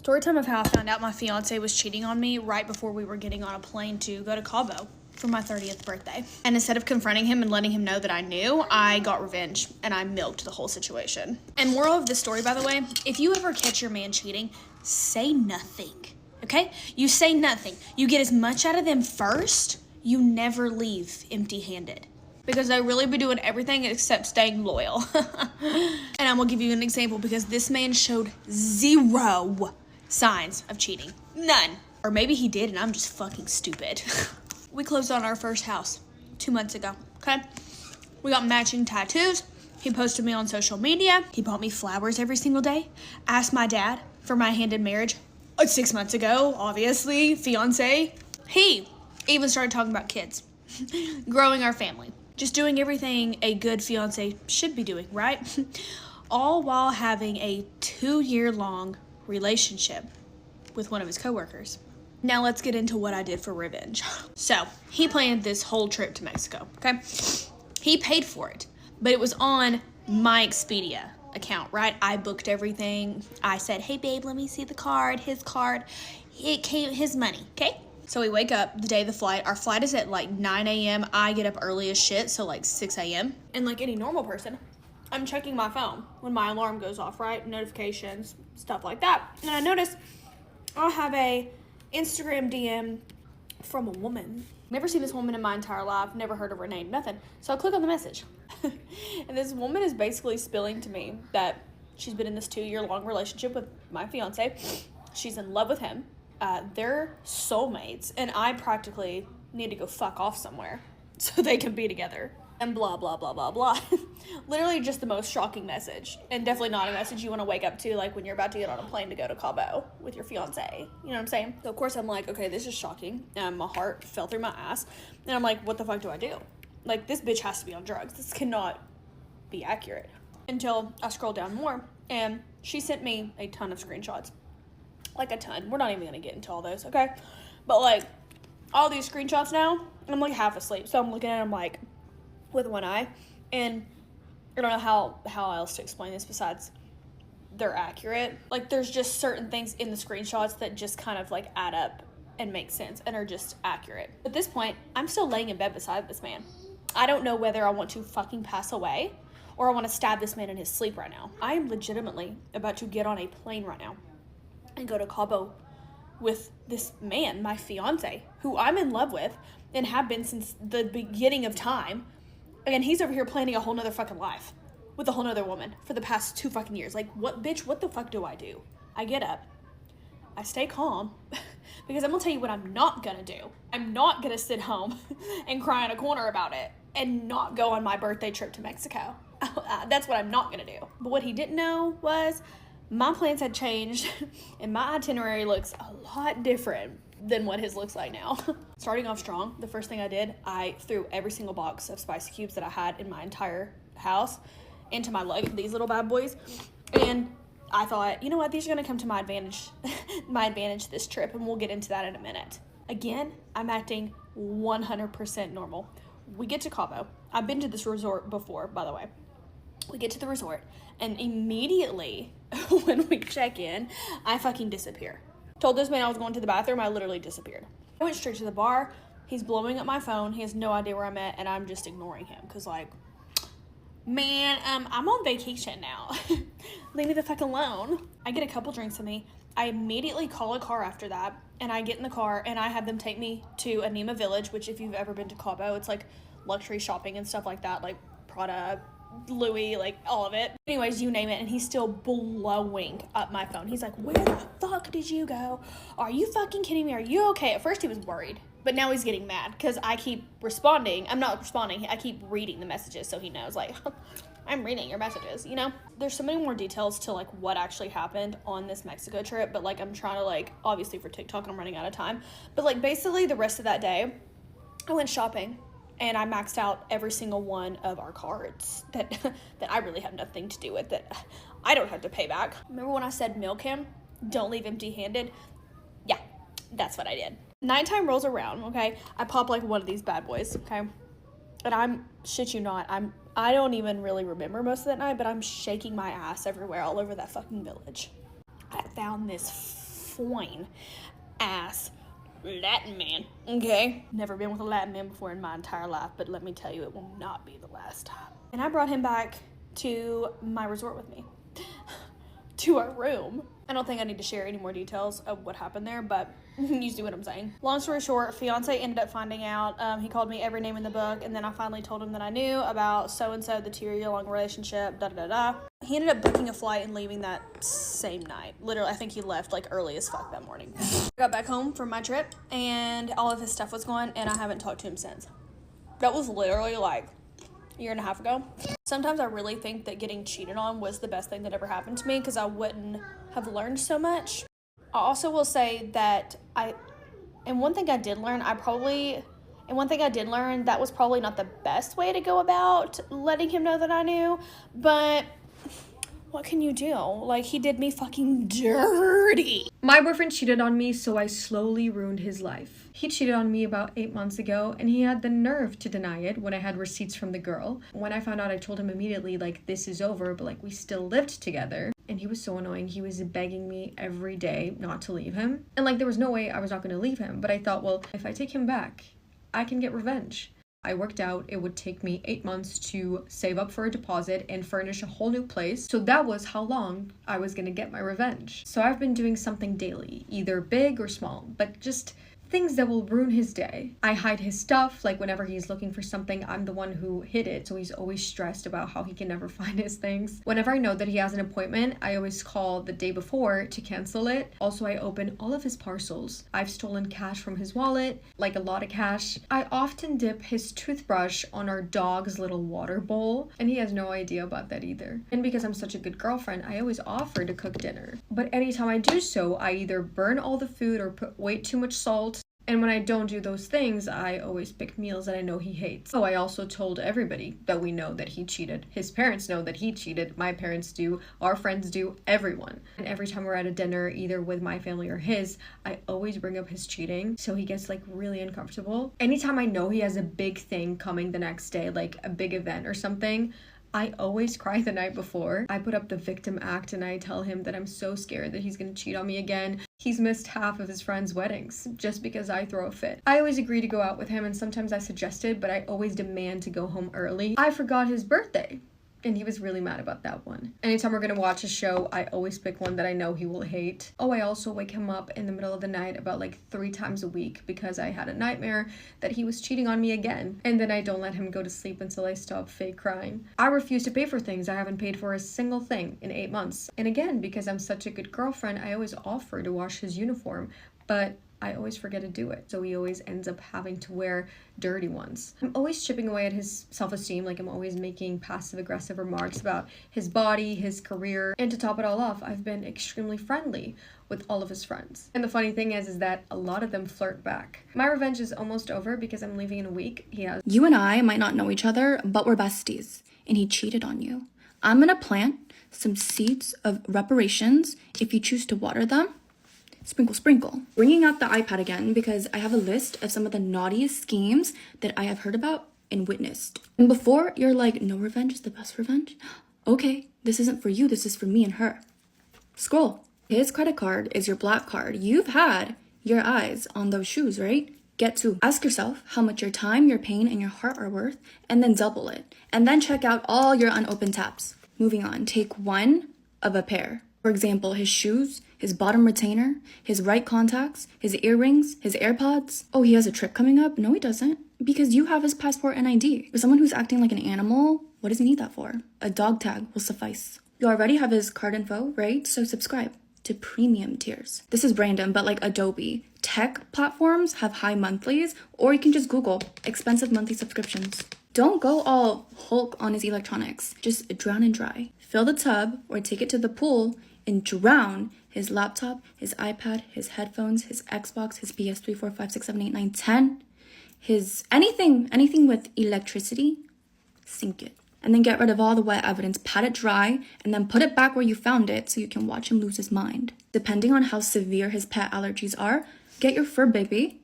Story time of how I found out my fiance was cheating on me right before we were getting on a plane to go to Cabo for my 30th birthday. And instead of confronting him and letting him know that I knew, I got revenge and I milked the whole situation. And moral of this story, by the way, if you ever catch your man cheating, say nothing, okay? You say nothing. You get as much out of them first, you never leave empty-handed. Because they really be doing everything except staying loyal. And I'm gonna give you an example because this man showed 0 signs of cheating. None. Or maybe he did and I'm just fucking stupid. We closed on our first house 2 months ago, okay? We got matching tattoos. He posted me on social media. He bought me flowers every single day. Asked my dad for my hand in marriage 6 months ago, obviously, fiance. He even started talking about kids, growing our family. Just doing everything a good fiance should be doing, right? All while having a 2-year-long relationship with one of his coworkers. Now let's get into what I did for revenge. So, he planned this whole trip to Mexico, okay? He paid for it, but it was on my Expedia account, right? I booked everything. I said, hey babe, let me see the card, his card. It came his money, okay? So we wake up the day of the flight. Our flight is at like 9 a.m. I get up early as shit, so like 6 a.m. And like any normal person, I'm checking my phone when my alarm goes off, right? Notifications, stuff like that. And I notice I'll have a Instagram DM from a woman. Never seen this woman in my entire life, never heard of her name, nothing. So I click on the message. And this woman is basically spilling to me that she's been in this 2-year-long relationship with my fiance. She's in love with him. They're soulmates, and I practically need to go fuck off somewhere so they can be together. And blah, blah, blah, blah, blah. Literally just the most shocking message. And definitely not a message you want to wake up to, like, when you're about to get on a plane to go to Cabo with your fiance. You know what I'm saying? So, of course, I'm like, okay, this is shocking. And my heart fell through my ass. And I'm like, what the fuck do I do? Like, this bitch has to be on drugs. This cannot be accurate. Until I scroll down more, and she sent me a ton of screenshots. Like a ton. We're not even gonna get into all those, okay? But like, all these screenshots now, I'm like half asleep. So I'm looking at them like with one eye. And I don't know how else to explain this besides they're accurate. Like there's just certain things in the screenshots that just kind of like add up and make sense and are just accurate. At this point, I'm still laying in bed beside this man. I don't know whether I want to fucking pass away or I want to stab this man in his sleep right now. I am legitimately about to get on a plane right now and go to Cabo with this man, my fiance, who I'm in love with and have been since the beginning of time. And he's over here planning a whole nother fucking life with a whole nother woman for the past 2 fucking years. Like, what, bitch, what the fuck do I do? I get up, I stay calm, because I'm gonna tell you what I'm not gonna do. I'm not gonna sit home and cry in a corner about it and not go on my birthday trip to Mexico. That's what I'm not gonna do. But what he didn't know was my plans had changed and my itinerary looks a lot different than what his looks like now. Starting off strong, the first thing I did, I threw every single box of spicy cubes that I had in my entire house into my luggage, these little bad boys. And I thought, you know what, these are gonna come to my advantage this trip, and we'll get into that in a minute. Again, I'm acting 100% normal. We get to Cabo. I've been to this resort before, by the way. We get to the resort, and immediately when we check in, I fucking disappear. Told this man I was going to the bathroom, I literally disappeared. I went straight to the bar. He's blowing up my phone. He has no idea where I'm at, and I'm just ignoring him because, like, man, I'm on vacation now. Leave me the fuck alone. I get a couple drinks in me. I immediately call a car after that, and I get in the car, and I have them take me to Anima Village, which if you've ever been to Cabo, it's like luxury shopping and stuff like that, like Prada, Louis, like all of it. Anyways, you name it, and he's still blowing up my phone. He's like, where the fuck did you go? Are you fucking kidding me? Are you okay? At first he was worried, but now he's getting mad because I keep responding. I'm not responding. I keep reading the messages so he knows, like, I'm reading your messages, you know? There's so many more details to like what actually happened on this Mexico trip, but like I'm trying to like, obviously for TikTok I'm running out of time, but like basically the rest of that day I went shopping. And I maxed out every single one of our cards that I really have nothing to do with, that I don't have to pay back. Remember when I said milk him? Don't leave empty-handed? Yeah, that's what I did. Nighttime rolls around, okay? I pop like one of these bad boys, okay? And I'm, shit you not, I don't even really remember most of that night, but I'm shaking my ass everywhere all over that fucking village. I found this fine ass Latin man, okay? Never been with a Latin man before in my entire life, but let me tell you, it will not be the last time. And I brought him back to my resort with me, to our room. I don't think I need to share any more details of what happened there, but you see what I'm saying. Long story short, fiance ended up finding out. He called me every name in the book, and then I finally told him that I knew about so-and-so, the 2-year-long relationship, da-da-da-da. He ended up booking a flight and leaving that same night. Literally, I think he left like early as fuck that morning. I got back home from my trip, and all of his stuff was gone, and I haven't talked to him since. That was literally like a year and a half ago. Sometimes I really think that getting cheated on was the best thing that ever happened to me, because I wouldn't have learned so much. I also will say that one thing I did learn, that was probably not the best way to go about letting him know that I knew, but what can you do? Like, he did me fucking dirty. My boyfriend cheated on me, so I slowly ruined his life. He cheated on me about 8 months ago, and he had the nerve to deny it when I had receipts from the girl. When I found out, I told him immediately, like, this is over, but, like, we still lived together. And he was so annoying. He was begging me every day not to leave him. And, like, there was no way I was not going to leave him. But I thought, well, if I take him back, I can get revenge. I worked out it would take me 8 months to save up for a deposit and furnish a whole new place. So that was how long I was gonna get my revenge. So I've been doing something daily, either big or small, but just things that will ruin his day. I hide his stuff, like whenever he's looking for something, I'm the one who hid it, so he's always stressed about how he can never find his things. Whenever I know that he has an appointment, I always call the day before to cancel it. Also, I open all of his parcels. I've stolen cash from his wallet, like a lot of cash. I often dip his toothbrush on our dog's little water bowl, and he has no idea about that either. And because I'm such a good girlfriend, I always offer to cook dinner. But anytime I do so, I either burn all the food or put way too much salt. And when I don't do those things, I always pick meals that I know he hates. Oh, I also told everybody that we know that he cheated. His parents know that he cheated. My parents do. Our friends do. Everyone. And every time we're at a dinner, either with my family or his, I always bring up his cheating. So he gets like really uncomfortable. Anytime I know he has a big thing coming the next day, like a big event or something, I always cry the night before. I put up the victim act and I tell him that I'm so scared that he's gonna cheat on me again. He's missed half of his friends' weddings just because I throw a fit. I always agree to go out with him, and sometimes I suggested, but I always demand to go home early. I forgot his birthday, and he was really mad about that one. Anytime we're gonna watch a show, I always pick one that I know he will hate. Oh, I also wake him up in the middle of the night about like 3 times a week because I had a nightmare that he was cheating on me again. And then I don't let him go to sleep until I stop fake crying. I refuse to pay for things I haven't paid for a single thing in 8 months. And again, because I'm such a good girlfriend, I always offer to wash his uniform, but I always forget to do it, so he always ends up having to wear dirty ones. I'm always chipping away at his self-esteem, like I'm always making passive-aggressive remarks about his body, his career, and to top it all off, I've been extremely friendly with all of his friends. And the funny thing is that a lot of them flirt back. My revenge is almost over because I'm leaving in a week. You and I might not know each other, but we're besties, and he cheated on you. I'm gonna plant some seeds of reparations if you choose to water them. Sprinkle, sprinkle. Bringing out the iPad again because I have a list of some of the naughtiest schemes that I have heard about and witnessed. And before you're like, no revenge is the best revenge. Okay, this isn't for you. This is for me and her. Scroll. His credit card is your black card. You've had your eyes on those shoes, right? Get to. Ask yourself how much your time, your pain, and your heart are worth, and then double it. And then check out all your unopened tabs. Moving on. Take one of a pair. For example, his shoes, his bottom retainer, his right contacts, his earrings, his AirPods. Oh, he has a trip coming up? No, he doesn't. Because you have his passport and ID. For someone who's acting like an animal, what does he need that for? A dog tag will suffice. You already have his card info, right? So subscribe to premium tiers. This is random, but like Adobe. Tech platforms have high monthlies, or you can just Google expensive monthly subscriptions. Don't go all Hulk on his electronics. Just drown and dry. Fill the tub or take it to the pool and drown his laptop, his iPad, his headphones, his Xbox, his PS3, 4, 5, 6, 7, 8, 9, 10, his anything with electricity, sink it. And then get rid of all the wet evidence, pat it dry, and then put it back where you found it so you can watch him lose his mind. Depending on how severe his pet allergies are, get your fur baby,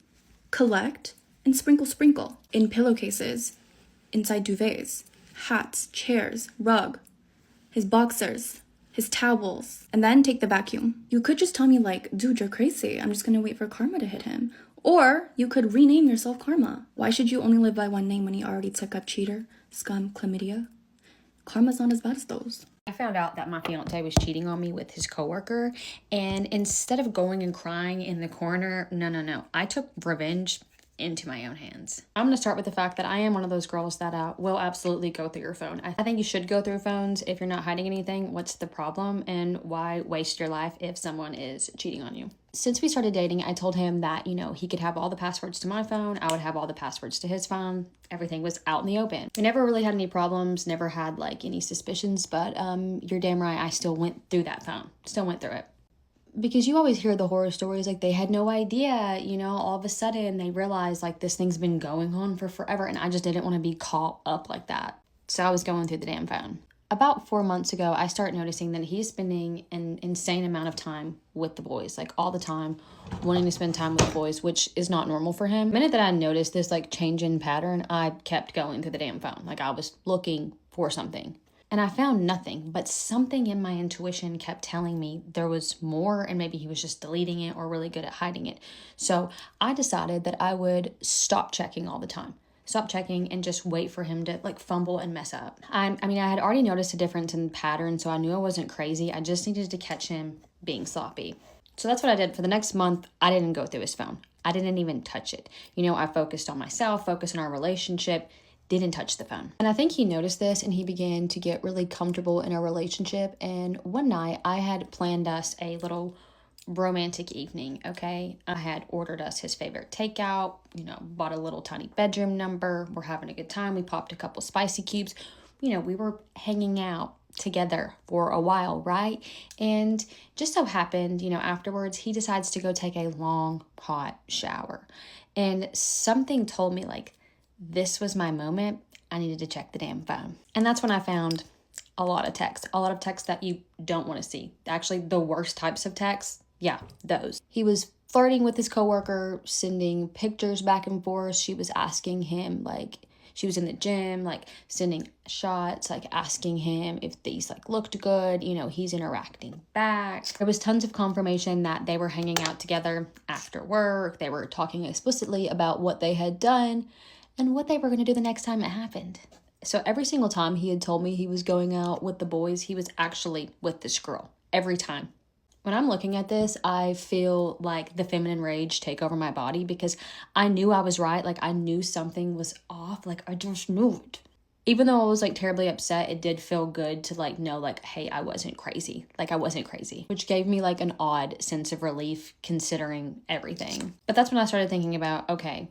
collect, and sprinkle, sprinkle. In pillowcases, inside duvets, hats, chairs, rug, his boxers, his towels, and then take the vacuum. You could just tell me like, dude, you're crazy. I'm just gonna wait for karma to hit him. Or you could rename yourself Karma. Why should you only live by one name when he already took up cheater, scum, chlamydia? Karma's not as bad as those. I found out that my fiance was cheating on me with his coworker, and instead of going and crying in the corner, no, I took revenge into my own hands. I'm going to start with the fact that I am one of those girls that will absolutely go through your phone. I think you should go through phones if you're not hiding anything. What's the problem, and why waste your life if someone is cheating on you? Since we started dating, I told him that, he could have all the passwords to my phone. I would have all the passwords to his phone. Everything was out in the open. We never really had any problems, never had any suspicions, but you're damn right, I still went through that phone. Still went through it. Because you always hear the horror stories, they had no idea, all of a sudden they realized this thing's been going on for forever, and I just didn't want to be caught up like that. So I was going through the damn phone. About 4 months ago, I started noticing that he's spending an insane amount of time with the boys, all the time, wanting to spend time with the boys, which is not normal for him. The minute that I noticed this change in pattern, I kept going through the damn phone. I was looking for something. And I found nothing, but something in my intuition kept telling me there was more, and maybe he was just deleting it or really good at hiding it. So I decided that I would stop checking all the time. Stop checking and just wait for him to fumble and mess up. I had already noticed a difference in pattern, so I knew I wasn't crazy. I just needed to catch him being sloppy. So that's what I did. For the next month, I didn't go through his phone. I didn't even touch it. I focused on myself, focused on our relationship, didn't touch the phone. And I think he noticed this, and he began to get really comfortable in our relationship. And one night I had planned us a little romantic evening, okay? I had ordered us his favorite takeout, bought a little tiny bedroom number. We're having a good time. We popped a couple spicy cubes. We were hanging out together for a while, right? And just so happened, afterwards, he decides to go take a long, hot shower. And something told me, this was my moment. I needed to check the damn phone. And that's when I found a lot of texts that you don't want to see. Actually, the worst types of texts. Yeah, those. He was flirting with his coworker, sending pictures back and forth. She was asking him, she was in the gym, sending shots, asking him if these, looked good. He's interacting back. There was tons of confirmation that they were hanging out together after work. They were talking explicitly about what they had done and what they were going to do the next time it happened. So every single time he had told me he was going out with the boys, he was actually with this girl. Every time. When I'm looking at this, I feel the feminine rage take over my body, because I knew I was right. I knew something was off. I just knew it. Even though I was terribly upset, it did feel good to know hey, I wasn't crazy. I wasn't crazy, which gave me an odd sense of relief considering everything. But that's when I started thinking about, okay,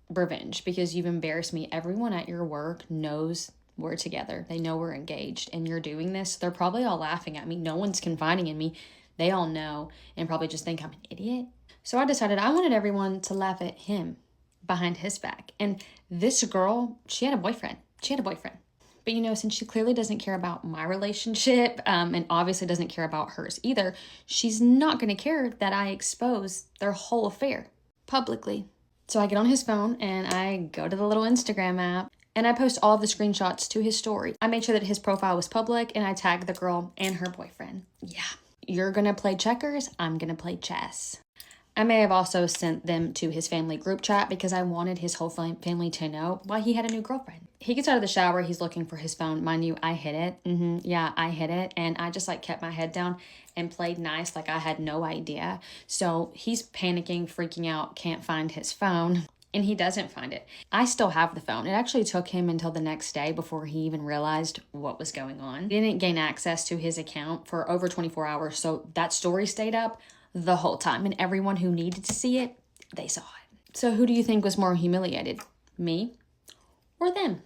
revenge, because you've embarrassed me. Everyone at your work knows we're together. They know we're engaged, and you're doing this. They're probably all laughing at me. No one's confiding in me. They all know and probably just think I'm an idiot. So I decided I wanted everyone to laugh at him behind his back. And this girl, she had a boyfriend. But since she clearly doesn't care about my relationship, and obviously doesn't care about hers either, she's not going to care that I expose their whole affair publicly. So I get on his phone and I go to the little Instagram app, and I post all of the screenshots to his story. I made sure that his profile was public, and I tagged the girl and her boyfriend. Yeah, you're going to play checkers, I'm going to play chess. I may have also sent them to his family group chat because I wanted his whole family to know why he had a new girlfriend. He gets out of the shower, he's looking for his phone. Mind you, I hid it. Yeah, I hid it. And I just kept my head down and played nice I had no idea. So he's panicking, freaking out, can't find his phone. And he doesn't find it. I still have the phone. It actually took him until the next day before he even realized what was going on. He didn't gain access to his account for over 24 hours. So that story stayed up the whole time, and everyone who needed to see it, they saw it. So who do you think was more humiliated? Me or them?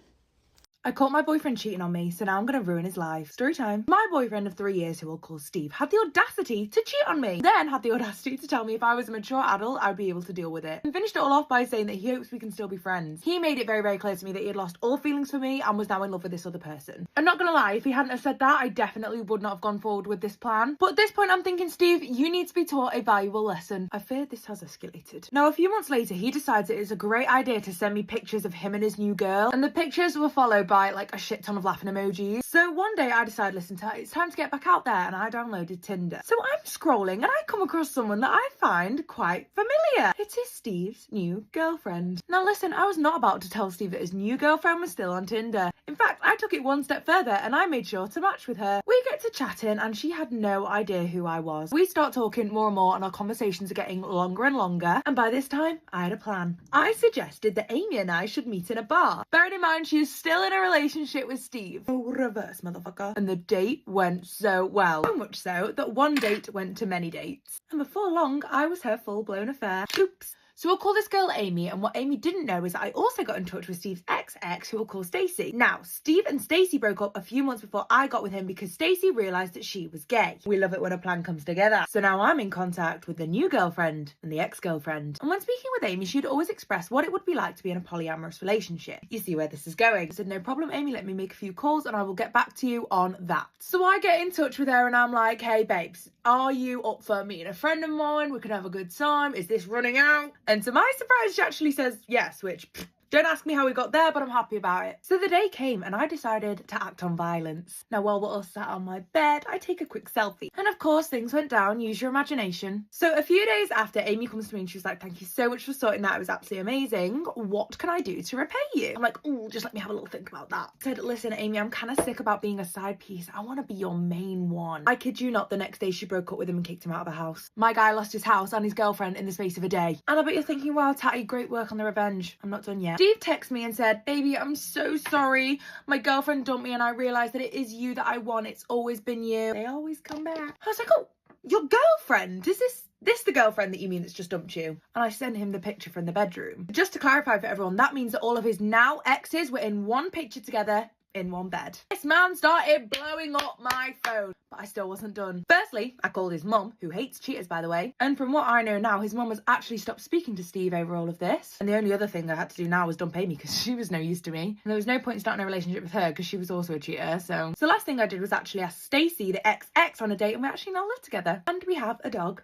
I caught my boyfriend cheating on me, so now I'm going to ruin his life. Story time. My boyfriend of 3 years, who we'll call Steve, had the audacity to cheat on me. Then had the audacity to tell me if I was a mature adult, I'd be able to deal with it. And finished it all off by saying that he hopes we can still be friends. He made it very, very clear to me that he had lost all feelings for me and was now in love with this other person. I'm not going to lie, if he hadn't have said that, I definitely would not have gone forward with this plan. But at this point, I'm thinking, Steve, you need to be taught a valuable lesson. I fear this has escalated. Now, a few months later, he decides it is a great idea to send me pictures of him and his new girl. And the pictures were followed by a shit ton of laughing emojis. So one day I decided, listen, it's time to get back out there, and I downloaded Tinder. So I'm scrolling and I come across someone that I find quite familiar. It is Steve's new girlfriend. Now listen, I was not about to tell Steve that his new girlfriend was still on Tinder. In fact, I took it one step further and I made sure to match with her. We get to chatting and she had no idea who I was. We start talking more and more and our conversations are getting longer and longer, and by this time I had a plan. I suggested that Amy and I should meet in a bar. Bearing in mind she is still in a relationship with Steve. Oh, reverse motherfucker. And the date went so well. So much so that one date went to many dates. And before long I was her full-blown affair. Oops. So we'll call this girl Amy, and what Amy didn't know is that I also got in touch with Steve's ex, who we'll call Stacey. Now, Steve and Stacey broke up a few months before I got with him because Stacey realised that she was gay. We love it when a plan comes together. So now I'm in contact with the new girlfriend and the ex-girlfriend. And when speaking with Amy, she'd always expressed what it would be like to be in a polyamorous relationship. You see where this is going. I said, no problem, Amy, let me make a few calls and I will get back to you on that. So I get in touch with her and I'm like, hey babes, are you up for meeting a friend of mine? We could have a good time. Is this running out? And to my surprise, she actually says yes, which don't ask me how we got there, but I'm happy about it. So the day came and I decided to act on violence. Now, while we're all sat on my bed, I take a quick selfie. And of course, things went down. Use your imagination. So a few days after, Amy comes to me and she was like, thank you so much for sorting that. It was absolutely amazing. What can I do to repay you? I'm like, oh, just let me have a little think about that. I said, listen, Amy, I'm kind of sick about being a side piece. I want to be your main one. I kid you not, the next day she broke up with him and kicked him out of the house. My guy lost his house and his girlfriend in the space of a day. And I bet you're thinking, wow, Tatty, great work on the revenge. I'm not done yet. Steve texted me and said, baby, I'm so sorry. My girlfriend dumped me and I realised that it is you that I want. It's always been you. They always come back. I was like, oh, your girlfriend? Is this the girlfriend that you mean that's just dumped you? And I sent him the picture from the bedroom. Just to clarify for everyone, that means that all of his now exes were in one picture together in one bed. This man started blowing up my phone, but I still wasn't done. Firstly, I called his mum, who hates cheaters, by the way, and from what I know now, his mum has actually stopped speaking to Steve over all of this. And the only other thing I had to do now was dump Amy because she was no use to me, and there was no point in starting a relationship with her because she was also a cheater. So the last thing I did was actually ask Stacey, the ex, on a date, and we actually now live together, and we have a dog.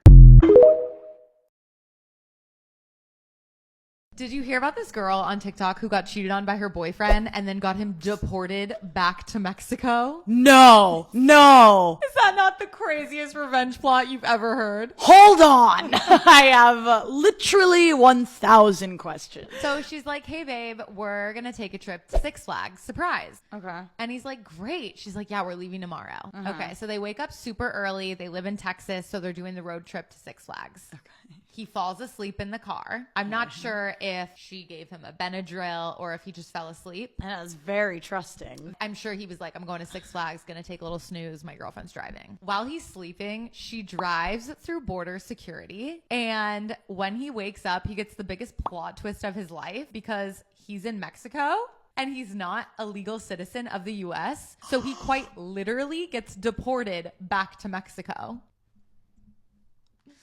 Did you hear about this girl on TikTok who got cheated on by her boyfriend and then got him deported back to Mexico? No. Is that not the craziest revenge plot you've ever heard? Hold on. I have literally 1,000 questions. So she's like, hey babe, we're gonna take a trip to Six Flags. Surprise. Okay. And he's like, great. She's like, yeah, we're leaving tomorrow. Okay, so they wake up super early. They live in Texas, so they're doing the road trip to Six Flags. Okay. He falls asleep in the car. I'm not sure if she gave him a Benadryl or if he just fell asleep. And that was very trusting. I'm sure he was like, I'm going to Six Flags, gonna take a little snooze. My girlfriend's driving. While he's sleeping, she drives through border security. And when he wakes up, he gets the biggest plot twist of his life because he's in Mexico and he's not a legal citizen of the US. So he quite literally gets deported back to Mexico.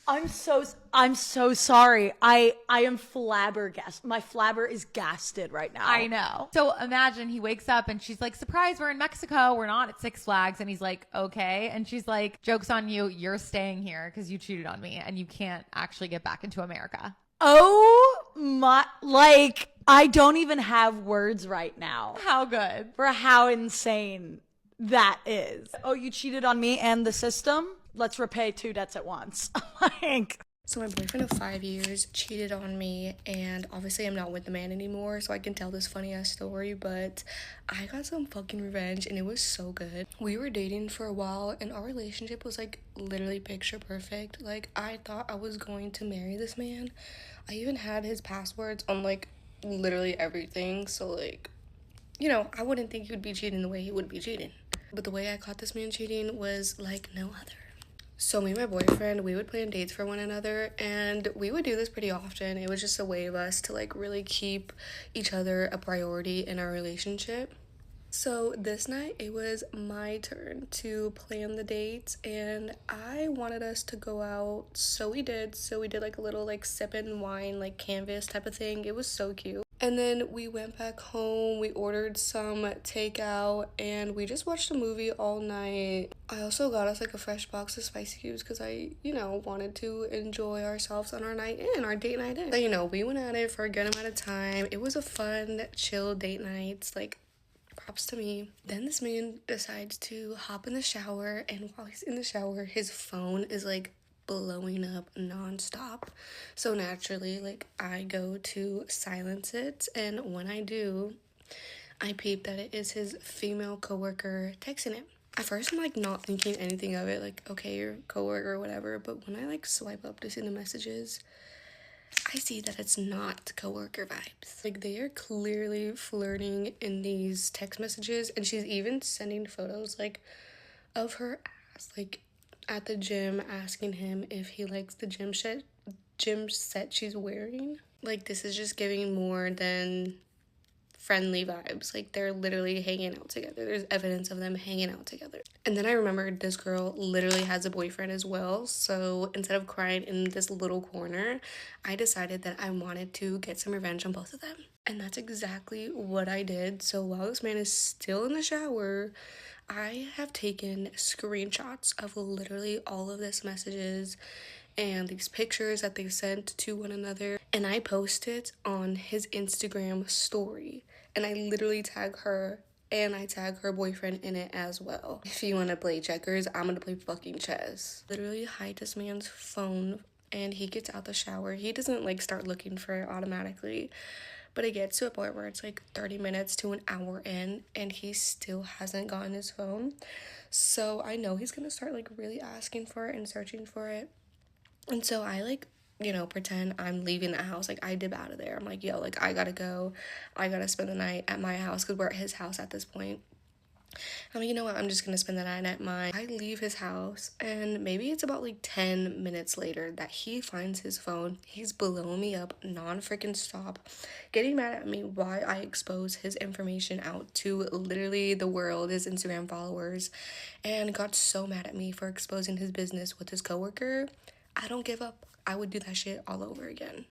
I'm so sorry. I am flabbergasted. My flabber is gasted right now. I know. So imagine he wakes up and she's like, surprise, we're in Mexico. We're not at Six Flags. And he's like, okay. And she's like, joke's on you. You're staying here because you cheated on me and you can't actually get back into America. Oh my, like, I don't even have words right now How good. for how insane that is. Oh, you cheated on me and the system? Let's repay 2 debts at once. Like, so my boyfriend of 5 years cheated on me, and obviously I'm not with the man anymore, so I can tell this funny ass story, but I got some fucking revenge and it was so good. We were dating for a while and our relationship was like literally picture perfect. Like, I thought I was going to marry this man. I even had his passwords on like literally everything, so like, you know, I wouldn't think he would be cheating the way he would be cheating. But the way I caught this man cheating was like no other. So me and my boyfriend, we would plan dates for one another, and we would do this pretty often. It was just a way of us to like really keep each other a priority in our relationship. So this night, it was my turn to plan the dates, and I wanted us to go out, so we did like a little like sipping wine, like canvas type of thing. It was so cute. And then we went back home, we ordered some takeout, and we just watched a movie all night. I also got us like a fresh box of spice cubes because I, wanted to enjoy ourselves on our night in, our date night in. So, we went at it for a good amount of time. It was a fun, chill date night. Like, props to me. Then this man decides to hop in the shower, and while he's in the shower, his phone is like blowing up nonstop. So naturally, like, I go to silence it, and when I do, I peep that it is his female coworker texting him. At first, I'm like not thinking anything of it, like, okay, your coworker or whatever, but when I like swipe up to see the messages, I see that it's not coworker vibes. Like, they are clearly flirting in these text messages, and she's even sending photos like of her ass, like at the gym, asking him if he likes the gym set she's wearing. Like, this is just giving more than friendly vibes. Like, they're literally hanging out together. There's evidence of them hanging out together. And then I remembered this girl literally has a boyfriend as well. So instead of crying in this little corner, I decided that I wanted to get some revenge on both of them. And that's exactly what I did. So while this man is still in the shower, I have taken screenshots of literally all of this messages and these pictures that they sent to one another, and I post it on his Instagram story, and I literally tag her and I tag her boyfriend in it as well. If you want to play checkers, I'm gonna play fucking chess. Literally hide this man's phone, and he gets out the shower. He doesn't like start looking for it automatically, but it gets to a point where it's like 30 minutes to an hour in, and he still hasn't gotten his phone. So I know he's gonna start like really asking for it and searching for it. And so I like, you know, pretend I'm leaving the house. Like, I dip out of there. I'm like, yo, like, I gotta go. I gotta spend the night at my house, because we're at his house at this point. I'm like, you know what? I'm just gonna spend the night at mine. I leave his house, and maybe it's about like 10 minutes later that he finds his phone. He's blowing me up non-freaking stop, getting mad at me why I expose his information out to literally the world, his Instagram followers, and got so mad at me for exposing his business with his coworker. I don't give up. I would do that shit all over again.